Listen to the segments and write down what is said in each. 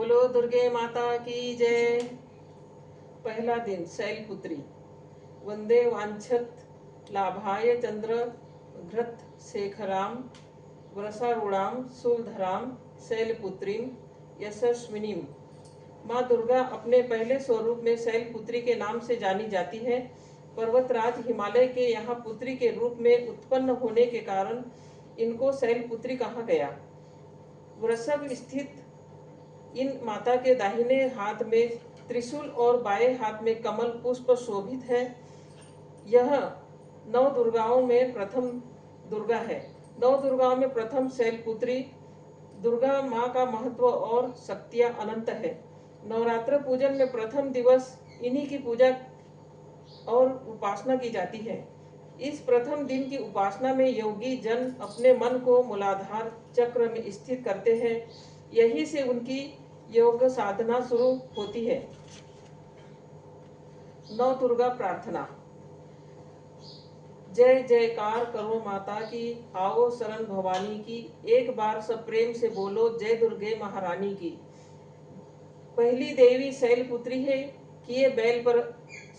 बोलो दुर्गे माता की जय। पहला दिन शैलपुत्री। वंदे वांछत लाभाय चंद्र घृत शेखराम वरसारूढ़ाम शूलधराम शैलपुत्रीम यशस्विनीम। माँ दुर्गा अपने पहले स्वरूप में शैलपुत्री के नाम से जानी जाती है। पर्वतराज हिमालय के यहाँ पुत्री के रूप में उत्पन्न होने के कारण इनको शैलपुत्री कहा गया। वृषभ स्थित इन माता के दाहिने हाथ में त्रिशूल और बाएं हाथ में कमल पुष्प शोभित है। यह नौ दुर्गाओं में प्रथम दुर्गा है। नौ दुर्गाओं में प्रथम शैलपुत्री दुर्गा माँ का महत्व और शक्तियाँ अनंत है। नवरात्र पूजन में प्रथम दिवस इन्हीं की पूजा और उपासना की जाती है। इस प्रथम दिन की उपासना में योगी जन अपने मन को मूलाधार चक्र में स्थित करते हैं। यही से उनकी योग साधना शुरू होती है। नौ दुर्गा प्रार्थना। जय जयकार करो माता की, आओ शरण भवानी की। एक बार सब प्रेम से बोलो जय दुर्गे महारानी की। पहली देवी शैलपुत्री है, किए बैल पर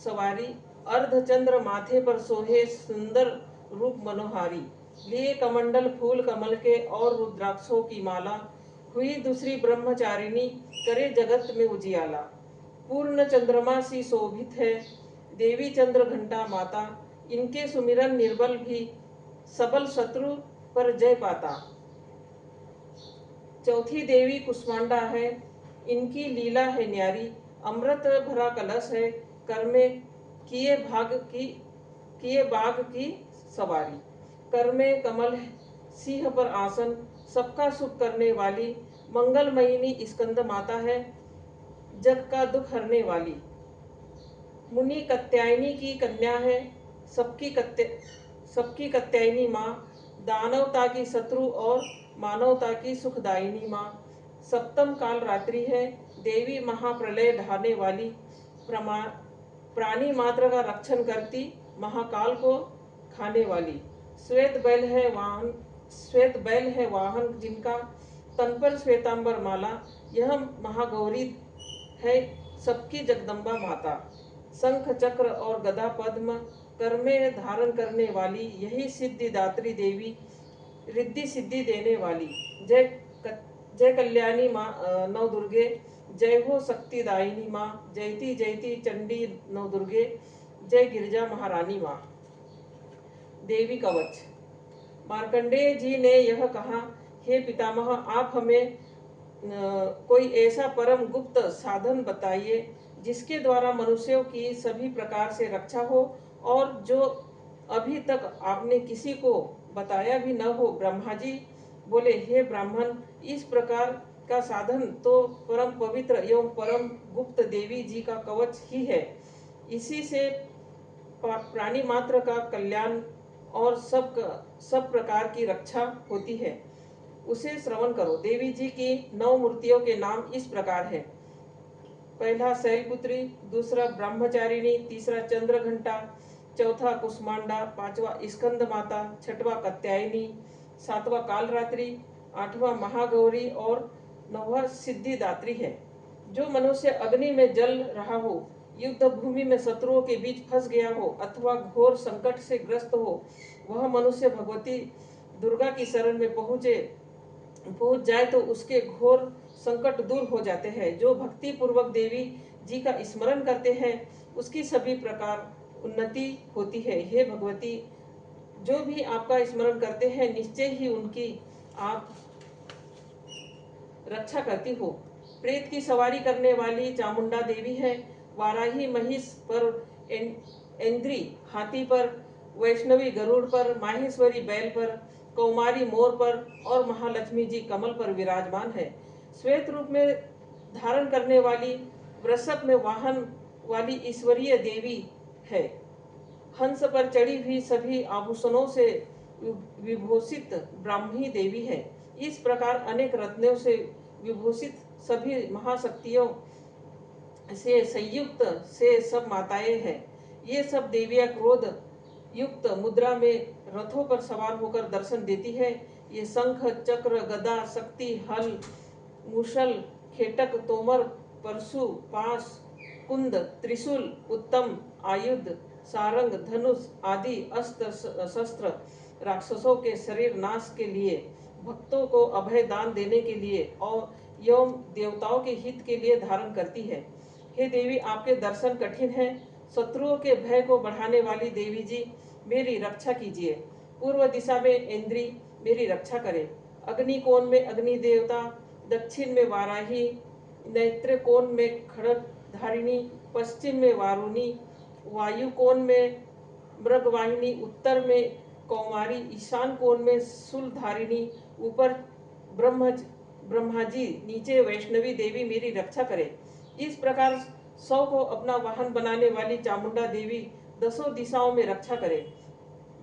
सवारी, अर्धचंद्र माथे पर सोहे सुंदर रूप मनोहारी। लिए कमंडल फूल कमल के और रुद्राक्षों की माला, हुई दूसरी ब्रह्मचारिणी करे जगत में उजियाला। पूर्ण चंद्रमा सी शोभित है देवी चंद्र घंटा माता, इनके सुमिरन निर्बल भी सबल शत्रु पर जय पाता। चौथी देवी कुष्मांडा है, इनकी लीला है न्यारी, अमृत भरा कलश है, कर में किए बाघ की सवारी। कर में कमल सिंह पर आसन, सबका सुख करने वाली, मंगलमयिनी स्कंद माता है, जग का दुख हरने वाली। मुनि कत्यायनी की कन्या है, सबकी कत्यायनी माँ, दानवता की शत्रु और मानवता की सुखदायिनी माँ। सप्तम काल रात्रि है, देवी महाप्रलय ढाने वाली, प्राणी मात्र का रक्षण करती, महाकाल को खाने वाली। श्वेत बैल है वाहन जिनका, तन पर श्वेतांबर माला, यह महागौरी है सबकी जगदम्बा माता। शंख चक्र और गदा पद्म कर में धारण करने वाली, यही सिद्धिदात्री देवी, रिद्धि सिद्धि देने वाली। जय कल्याणी माँ नौ दुर्गे, जय हो शक्तिदायिनी माँ, जयती जयती चंडी नौ दुर्गे, जय गिरिजा महारानी माँ। देवी कवच। मार्कंडेय जी ने यह कहा, हे पितामह, आप हमें कोई ऐसा परम गुप्त साधन बताइए जिसके द्वारा मनुष्यों की सभी प्रकार से रक्षा हो और जो अभी तक आपने किसी को बताया भी न हो। ब्रह्मा जी बोले, हे ब्राह्मण, इस प्रकार का साधन तो परम पवित्र एवं परम गुप्त देवी जी का कवच ही है। इसी से प्राणी मात्र का कल्याण और सब प्रकार की रक्षा होती है। उसे श्रवण करो। देवी जी की 9 मूर्तियों के नाम इस प्रकार है। पहला शैलपुत्री, दूसरा ब्रह्मचारिणी, तीसरा चंद्रघंटा, चौथा कुष्मांडा, पांचवा स्कंद माता, छठवा कत्यायनी, सातवां कालरात्रि, आठवां महागौरी और नौवां सिद्धिदात्री है। जो मनुष्य अग्नि में जल रहा हो, युद्ध भूमि में शत्रुओं के बीच फंस गया हो अथवा घोर संकट से ग्रस्त हो, वह मनुष्य भगवती दुर्गा की शरण में पहुंच जाए तो उसके घोर संकट दूर हो जाते हैं। जो भक्ति पूर्वक देवी जी का स्मरण करते हैं उसकी सभी प्रकार उन्नति होती है। हे भगवती, जो भी आपका स्मरण करते हैं निश्चय ही उनकी आप रक्षा करती हो। प्रेत की सवारी करने वाली चामुंडा देवी है। वाराही महिष पर, इंद्री हाथी पर, वैष्णवी गरुड़ पर, माहेश्वरी बैल पर, कौमारी मोर पर और महालक्ष्मी जी कमल पर विराजमान है। श्वेत रूप में धारण करने वाली, वृषभ में वाहन वाली ईश्वरीय देवी है। हंस पर चढ़ी हुई, सभी आभूषणों से विभूषित ब्राह्मी देवी है। इस प्रकार अनेक रत्नों से विभूषित सभी महाशक्तियों से संयुक्त से सब माताएं हैं। ये सब देवियां क्रोध युक्त मुद्रा में रथों पर सवार होकर दर्शन देती है। ये शंख चक्र गदा शक्ति हल मुशल खेटक, तोमर, परशु, पाश, कुंद, त्रिशूल, उत्तम आयुध, सारंग, धनुष आदि अस्त्र शस्त्र राक्षसों के शरीर नाश के लिए, भक्तों को अभय दान देने के लिए और एवं देवताओं के हित के लिए धारण करती है। हे देवी, आपके दर्शन कठिन है। शत्रुओं के भय को बढ़ाने वाली देवी जी, मेरी रक्षा कीजिए। पूर्व दिशा में इंद्री मेरी रक्षा करे। अग्नि कोण में अग्नि देवता, दक्षिण में वाराही, नेत्र कोण में खड़ग धारिणी, पश्चिम में वारुणी, वायु कोण में मृगवाहिनी, उत्तर में कौमारी, ईशान कोण में शूलधारिणी, ऊपर ब्रह्मा जी, नीचे वैष्णवी देवी मेरी रक्षा करे। इस प्रकार 100 को अपना वाहन बनाने वाली चामुंडा देवी 10 दिशाओं में रक्षा करे।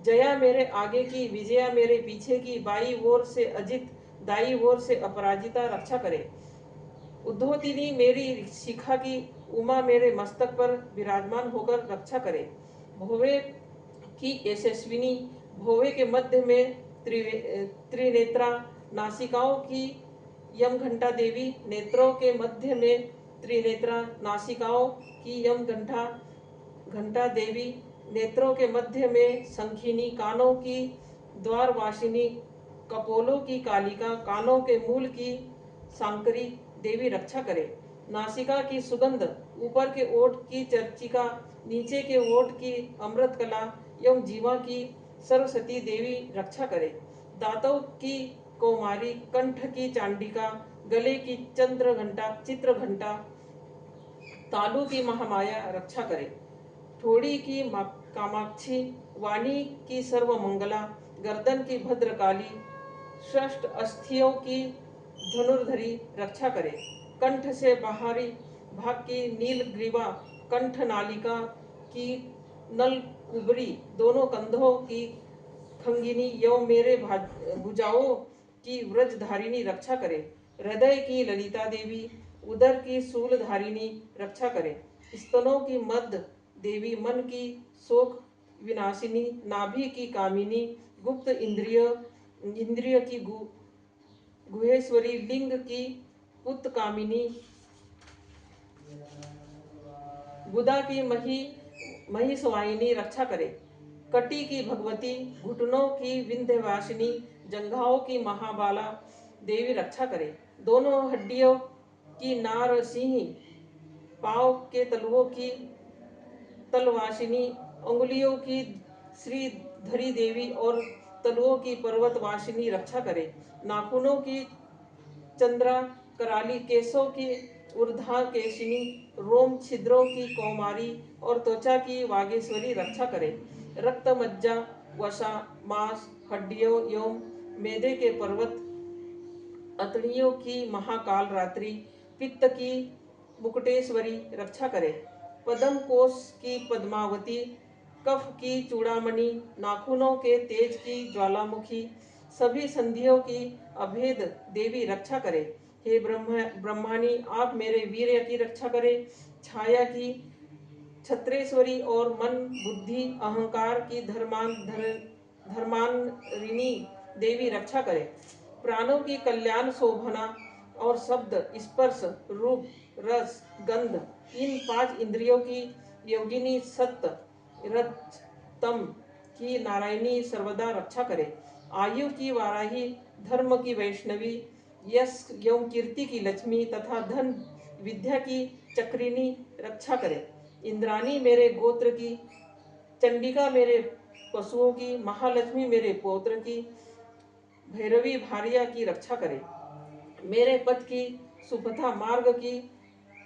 जया मेरे आगे की, विजया मेरे पीछे की, बाई ओर से अजित, दाई ओर से अपराजिता रक्षा करे। उद्धोतिनी मेरी शिखा की, उमा मेरे मस्तक पर विराजमान होकर रक्षा करे। भोवे की यशस्विनी, भोवे के मध्य में त्रिनेत्रा, नासिकाओं की यम घंटा देवी, नेत्रों के मध्य में त्रिनेत्रा, नासिकाओं की यम घंटा देवी, नेत्रों के मध्य में संखिनी, कानों की द्वारवासिनी, कपोलों की कालिका, कानों के मूल की सांकरी देवी रक्षा करे। नासिका की सुगंध, ऊपर के ओठ की चर्चिका, नीचे के ओठ की अमृत कला एवं जीवा की सरस्वती देवी रक्षा करे। दांतों की कौमारी, कंठ की चांडिका, गले की चित्र घंटा, तालु की महामाया रक्षा करे। ठोड़ी की कामाक्षी, वाणी की सर्वमंगला, गर्दन की भद्रकाली, षष्ठ अस्थियों की धनुर्धरी रक्षा करे। कंठ से बाहरी भाग की नीलग्रीवा, कंठ नालिका की नलकुबरी, दोनों कंधों की खंगिनी एवं मेरे भुजाओं की व्रजधारिणी रक्षा करे। हृदय की ललिता देवी, उदर की शूलधारिणी रक्षा करे। स्तनों की मद देवी, मन की शोक विनाशिनी, नाभि की कामिनी, गुप्त इंद्रिय की गुहेश्वरी, लिंग की उत्कामिनी, गुदा की महिषवाहिनी रक्षा करे। कटी की भगवती, घुटनों की विंध्यवासिनी, जंघाओं की महाबाला देवी रक्षा करे। दोनों हड्डियों की नार सिंह, पांव के तलवों की तलवासिनी, अंगुलियों की श्रीधरी देवी और तलुओं की पर्वतवासिनी रक्षा करे। नाखूनों की चंद्रा कराली, केशों की ऊर्ध्वा केशिनी, रोम छिद्रों की कौमारी और त्वचा की वागेश्वरी रक्षा करे। रक्त, मज्जा, वसा, मांस, हड्डियों एवं मेदे के पर्वत, अतड़ियों की महाकाल रात्रि, पित्त की मुकुटेश्वरी रक्षा करे। पद्म कोश की पद्मावती, कफ की चूड़ामणि, नाखूनों के तेज की ज्वालामुखी, सभी संधियों की अभेद देवी रक्षा करे। हे ब्रह्मानी, आप मेरे वीर्य की रक्षा करे। छाया की छत्रेश्वरी और मन, बुद्धि, अहंकार की धर्मांतरिणी देवी रक्षा करे। प्राणों की कल्याण शोभना और शब्द, स्पर्श, रूप, रस, गंध, इन 5 इंद्रियों की योगिनी, सत्य, रज, तम की नारायणी सर्वदा रक्षा करे। आयु की वाराही, धर्म की वैष्णवी, यश एवं कीर्ति की लक्ष्मी तथा धन विद्या की चक्रिनी रक्षा करे। इंद्राणी मेरे गोत्र की, चंडिका मेरे पशुओं की, महालक्ष्मी मेरे पौत्र की, भैरवी भारिया की रक्षा करे। मेरे पथ की सुपथा मार्ग की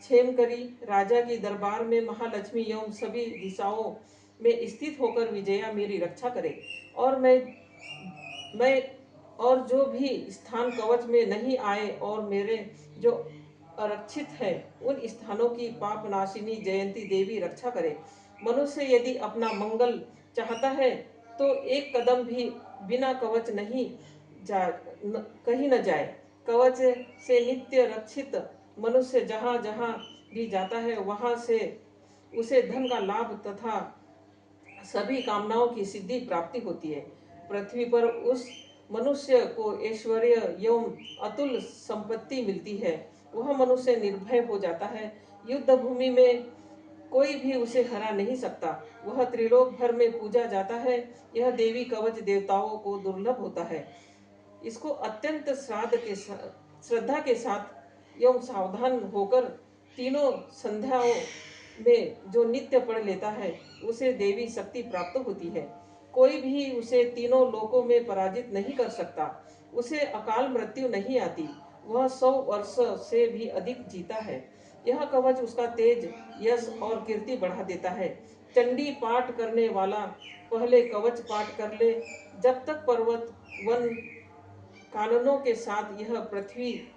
क्षेमकरी, राजा की दरबार में महालक्ष्मी एवं सभी दिशाओं में स्थित होकर विजया मेरी रक्षा करे। और मैं और जो भी स्थान कवच में नहीं आए और मेरे जो आरक्षित है, उन स्थानों की पापनाशिनी जयंती देवी रक्षा करे। मनुष्य यदि अपना मंगल चाहता है तो एक कदम भी बिना कवच कहीं न जाए। कवच से नित्य रक्षित मनुष्य जहाँ जहाँ भी जाता है, वहाँ से उसे धन का लाभ तथा सभी कामनाओं की सिद्धि प्राप्ति होती है। पृथ्वी पर उस मनुष्य को ऐश्वर्य एवं अतुल संपत्ति मिलती है। वह मनुष्य निर्भय हो जाता है। युद्ध भूमि में कोई भी उसे हरा नहीं सकता। वह त्रिलोक भर में पूजा जाता है। यह देवी कवच देवताओं को दुर्लभ होता है। इसको अत्यंत श्रद्धा के साथ एवं सावधान होकर तीनों संध्याओं में जो नित्य पढ़ लेता है उसे देवी शक्ति प्राप्त होती है। कोई भी उसे तीनों लोकों में पराजित नहीं कर सकता। उसे अकाल मृत्यु नहीं आती। वह 100 वर्ष से भी अधिक जीता है। यह कवच उसका तेज, यश और कीर्ति बढ़ा देता है। चंडी पाठ करने वाला पहले कवच पाठ कर ले। जब तक पर्वत वन काननों के साथ यह पृथ्वी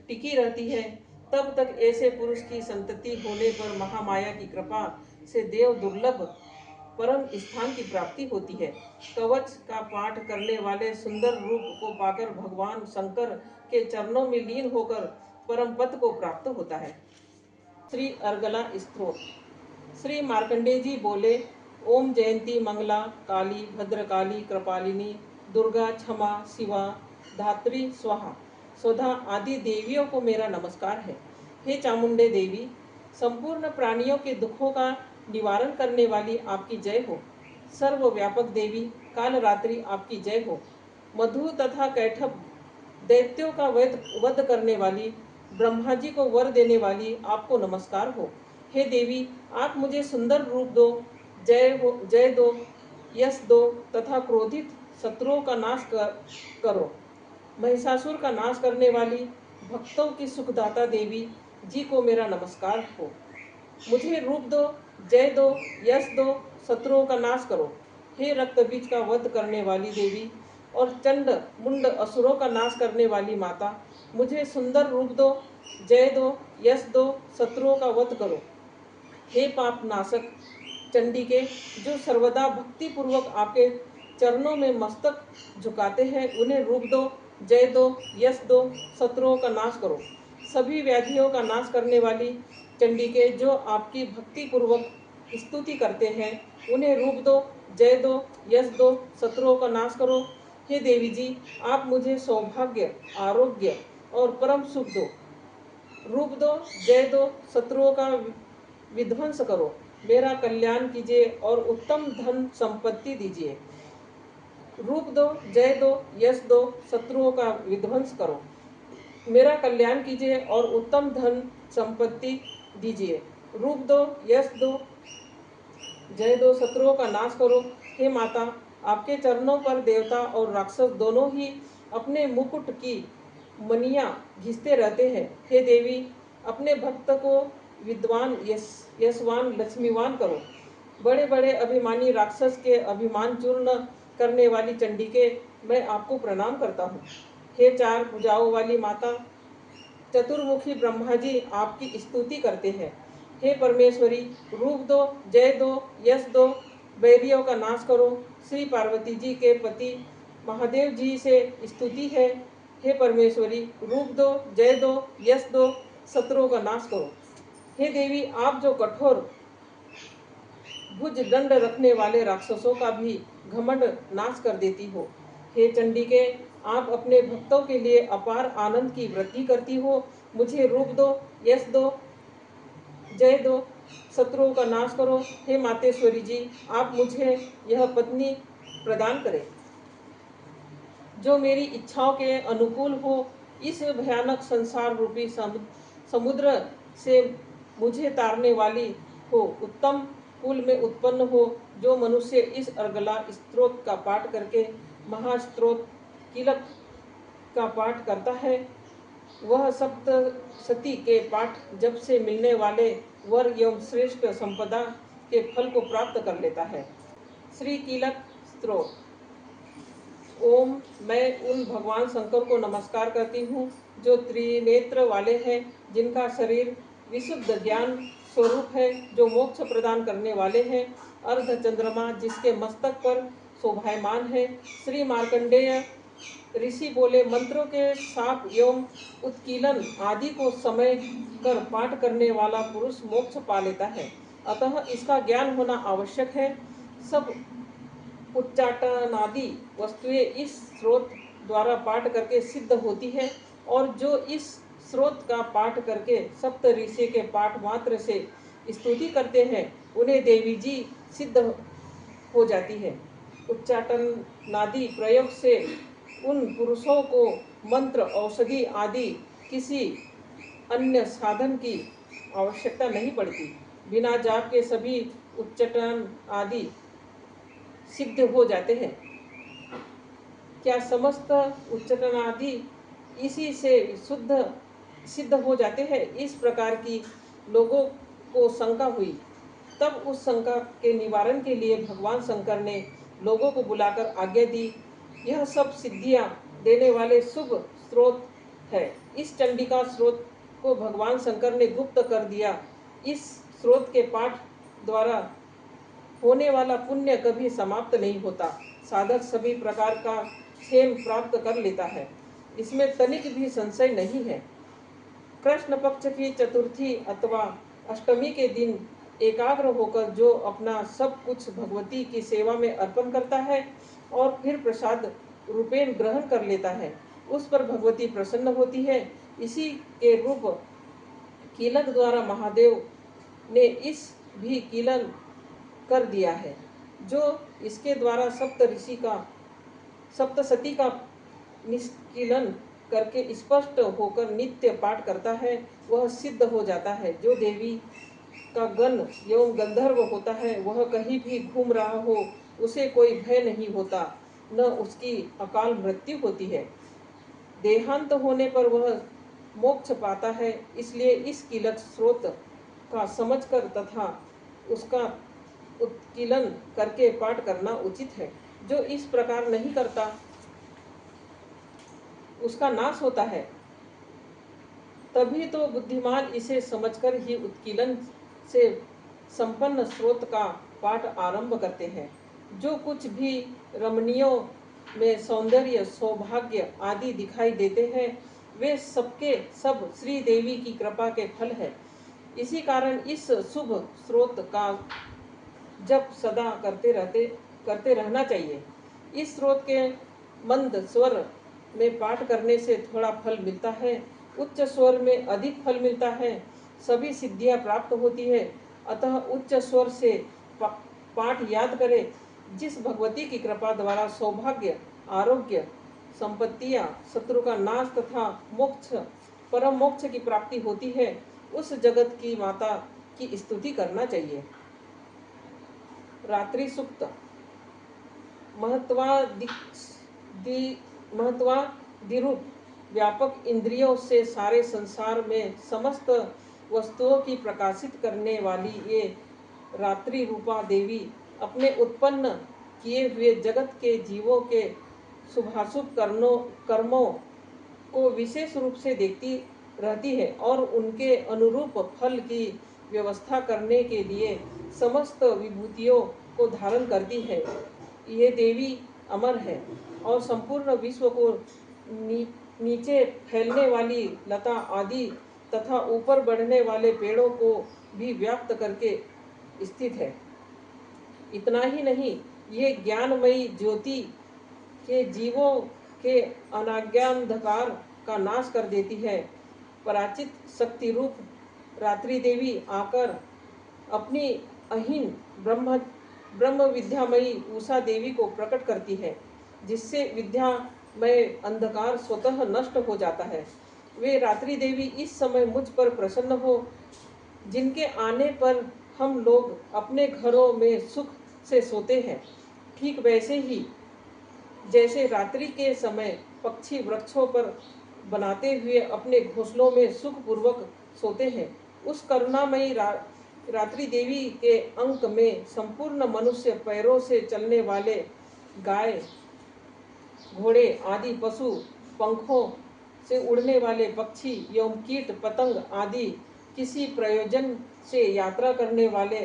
टिकी रहती है, तब तक ऐसे पुरुष की संतति होने पर महामाया की कृपा से देव दुर्लभ परम स्थान की प्राप्ति होती है। कवच का पाठ करने वाले सुंदर रूप को पाकर भगवान शंकर के चरणों में लीन होकर परम पद को प्राप्त होता है। श्री अर्गला स्तोत्र। श्री मार्कंडेय जी बोले, ओम जयंती मंगला काली भद्रकाली कृपालिनी दुर्गा क्षमा शिवा धात्री स्वाहा स्वधा आदि देवियों को मेरा नमस्कार है। हे चामुंडे देवी, संपूर्ण प्राणियों के दुखों का निवारण करने वाली आपकी जय हो। सर्वव्यापक देवी काल रात्रि आपकी जय हो। मधु तथा कैठब दैत्यों का वध करने वाली, ब्रह्मा जी को वर देने वाली आपको नमस्कार हो। हे देवी, आप मुझे सुंदर रूप दो, जय दो, यश दो तथा क्रोधित शत्रुओं का नाश करो। महिषासुर का नाश करने वाली भक्तों की सुखदाता देवी जी को मेरा नमस्कार हो। मुझे रूप दो, जय दो, यश दो, शत्रुओं का नाश करो। हे रक्त बीज का वध करने वाली देवी और चंड मुंड असुरों का नाश करने वाली माता, मुझे सुंदर रूप दो, जय दो, यश दो, शत्रुओं का वध करो। हे पाप नाशक चंडिके, जो सर्वदा भक्ति पूर्वक आपके चरणों में मस्तक झुकाते हैं, उन्हें रूप दो, जय दो, यश दो, शत्रुओं का नाश करो। सभी व्याधियों का नाश करने वाली चंडिके, जो आपकी भक्ति पूर्वक स्तुति करते हैं, उन्हें रूप दो, जय दो, यश दो, शत्रुओं का नाश करो। हे देवी जी, आप मुझे सौभाग्य, आरोग्य और परम सुख दो। रूप दो, जय दो, शत्रुओं का विध्वंस करो। मेरा कल्याण कीजिए और उत्तम धन संपत्ति दीजिए। रूप दो, जय दो, यश दो, शत्रुओं का विध्वंस करो। मेरा कल्याण कीजिए और उत्तम धन संपत्ति दीजिए। रूप दो, यश दो, जय दो, शत्रुओं का नाश करो। हे माता, आपके चरणों पर देवता और राक्षस दोनों ही अपने मुकुट की मणियां घिसते रहते हैं। हे देवी, अपने भक्त को विद्वान, यशवान, लक्ष्मीवान करो। बड़े बड़े अभिमानी राक्षस के अभिमान चूर्ण करने वाली चंडिके, मैं आपको प्रणाम करता हूँ। हे 4 भुजाओं वाली माता, चतुर्मुखी ब्रह्मा जी आपकी स्तुति करते हैं। हे परमेश्वरी, रूप दो, जय दो, यश दो, बैरियों का नाश करो। श्री पार्वती जी के पति महादेव जी से स्तुति है। हे परमेश्वरी, रूप दो, जय दो, यश दो, शत्रुओं का नाश करो। हे देवी, आप जो कठोर भुज दंड रखने वाले राक्षसों का भी घमंड नाश कर देती हो। हे चंडिके, आप अपने भक्तों के लिए अपार आनंद की वृद्धि करती हो। मुझे रूप दो, यश दो, जय दो, शत्रुओं का नाश करो। हे मातेश्वरी जी, आप मुझे यह पत्नी प्रदान करें जो मेरी इच्छाओं के अनुकूल हो। इस भयानक संसार रूपी समुद्र से मुझे तारने वाली हो। उत्तम कुल में उत्पन्न हो। जो मनुष्य इस अर्गला स्तोत्र का पाठ करके महास्त्रोत कीलक का पाठ करता है, वह सप्तशती के पाठ जब से मिलने वाले वर एवं श्रेष्ठ संपदा के फल को प्राप्त कर लेता है। श्री कीलक स्तोत्र। ओम, मैं उन भगवान शंकर को नमस्कार करती हूँ जो त्रिनेत्र वाले हैं, जिनका शरीर विशुद्ध ज्ञान स्वरूप है, जो मोक्ष प्रदान करने वाले हैं। अर्ध चंद्रमा जिसके मस्तक पर शोभायमान है। श्री मार्कंडेय ऋषि बोले, मंत्रों के साप एवं उत्कीलन आदि को समय कर पाठ करने वाला पुरुष मोक्ष पा लेता है, अतः इसका ज्ञान होना आवश्यक है। सब उच्चाटनादि वस्तुएं इस स्रोत द्वारा पाठ करके सिद्ध होती है, और जो इस स्रोत का पाठ करके सप्त ऋषि के पाठ मात्र से स्तुति करते हैं उन्हें देवी जी सिद्ध हो जाती है। उच्चाटनादि प्रयोग से उन पुरुषों को मंत्र, औषधि आदि किसी अन्य साधन की आवश्यकता नहीं पड़ती। बिना जाप के सभी उच्चाटन आदि सिद्ध हो जाते हैं। क्या समस्त उच्चाटन आदि इसी से सिद्ध हो जाते हैं? इस प्रकार की लोगों को शंका हुई। तब उस शंका के निवारण के लिए भगवान शंकर ने लोगों को बुलाकर आज्ञा दी, यह सब सिद्धियां देने वाले शुभ स्रोत है। इस चंडिका स्रोत को भगवान शंकर ने गुप्त कर दिया। इस स्रोत के पाठ द्वारा होने वाला पुण्य कभी समाप्त नहीं होता। साधक सभी प्रकार का क्षेम प्राप्त कर लेता है, इसमें तनिक भी संशय नहीं है। कृष्ण पक्ष की चतुर्थी अथवा अष्टमी के दिन एकाग्र होकर जो अपना सब कुछ भगवती की सेवा में अर्पण करता है और फिर प्रसाद रूपेण ग्रहण कर लेता है, उस पर भगवती प्रसन्न होती है। इसी के रूप कीलक द्वारा महादेव ने इस भी कीलन कर दिया है। जो इसके द्वारा सप्तसती का निष्कीलन करके स्पष्ट होकर नित्य पाठ करता है, वह सिद्ध हो जाता है। जो देवी का गण एवं गंधर्व होता है, वह कहीं भी घूम रहा हो, उसे कोई भय नहीं होता, न उसकी अकाल मृत्यु होती है। देहांत होने पर वह मोक्ष पाता है। इसलिए इस कीलक स्रोत का समझकर तथा उसका उत्कीलन करके पाठ करना उचित है। जो इस प्रकार नहीं करता उसका नाश होता है। तभी तो बुद्धिमान इसे समझकर ही उत्कीलन से संपन्न स्रोत का पाठ आरंभ करते हैं। जो कुछ भी रमणियों में सौंदर्य, सौभाग्य आदि दिखाई देते हैं, वे सबके सब श्री देवी की कृपा के फल है। इसी कारण इस शुभ स्रोत का जप सदा करते रहना चाहिए। इस स्रोत के मंद स्वर में पाठ करने से थोड़ा फल मिलता है, उच्च स्वर में अधिक फल मिलता है, सभी सिद्धियां प्राप्त होती है। अतः उच्च स्वर से पाठ याद करें। जिस भगवती की कृपा द्वारा सौभाग्य, आरोग्य, संपत्तियां, शत्रु का नाश तथा मोक्ष, परम मोक्ष की प्राप्ति होती है, उस जगत की माता की स्तुति करना चाहिए। रात्रि सूक्त। महत्वादिरूप व्यापक इंद्रियों से सारे संसार में समस्त वस्तुओं की प्रकाशित करने वाली ये रात्रि रूपा देवी अपने उत्पन्न किए हुए जगत के जीवों के शुभाशुभ कर्मों को विशेष रूप से देखती रहती है और उनके अनुरूप फल की व्यवस्था करने के लिए समस्त विभूतियों को धारण करती है। ये देवी अमर है और संपूर्ण विश्व को नीचे फैलने वाली लता आदि तथा ऊपर बढ़ने वाले पेड़ों को भी व्याप्त करके स्थित है। इतना ही नहीं, ये ज्ञानमयी ज्योति के जीवों के अनाज्ञांधकार का नाश कर देती है। पराचित शक्ति रूप रात्रि देवी आकर अपनी अहीन ब्रह्म विद्यामयी उषा देवी को प्रकट करती है, जिससे विद्यामय अंधकार स्वतः नष्ट हो जाता है। वे रात्रि देवी इस समय मुझ पर प्रसन्न हो, जिनके आने पर हम लोग अपने घरों में सुख से सोते हैं, ठीक वैसे ही जैसे रात्रि के समय पक्षी वृक्षों पर बनाते हुए अपने घोंसलों में सुख पूर्वक सोते हैं, उस करुणामयी रात्रि देवी के अंक में संपूर्ण मनुष्य, पैरों से चलने वाले गाय, घोड़े आदि पशु, पंखों से उड़ने वाले पक्षी एवं कीट पतंग आदि किसी प्रयोजन से यात्रा करने वाले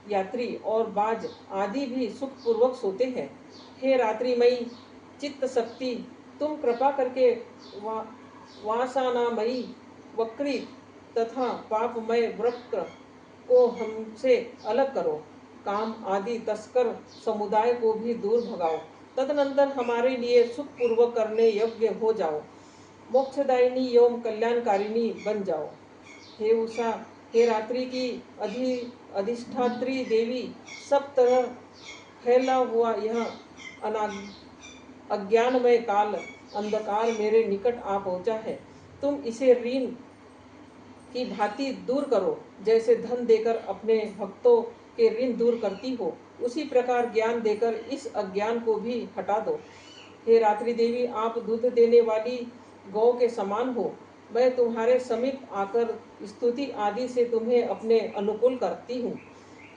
यात्री और बाज आदि भी सुख पूर्वक सोते हैं। हे रात्रिमयी चित्त शक्ति, तुम कृपा करके वासनामयी वक्री तथा पापमय वक्र को हमसे अलग करो। काम आदि तस्कर समुदाय को भी दूर भगाओ। तदनंतर हमारे लिए सुखपूर्वक करने योग्य हो जाओ, मोक्षदायिनी एवं कल्याणकारिणी बन जाओ। हे उषा, हे रात्रि की अधिष्ठात्री देवी, सब तरह फैला हुआ यह अज्ञानमय काल अंधकार मेरे निकट आ पहुंचा है। तुम इसे ऋण की भांति दूर करो। जैसे धन देकर अपने भक्तों के ऋण दूर करती हो, उसी प्रकार ज्ञान देकर इस अज्ञान को भी हटा दो। हे रात्रि देवी, आप दूध देने वाली गौ के समान हो। मैं तुम्हारे समीप आकर स्तुति आदि से तुम्हें अपने अनुकूल करती हूँ।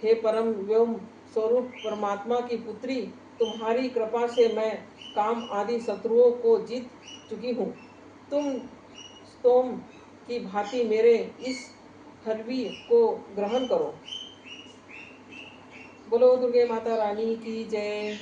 हे परम व्योम स्वरूप परमात्मा की पुत्री, तुम्हारी कृपा से मैं काम आदि शत्रुओं को जीत चुकी हूँ। तुम स्तोम की भांति मेरे इस हरवी को ग्रहण करो। बोलो दुर्गे माता रानी की जय।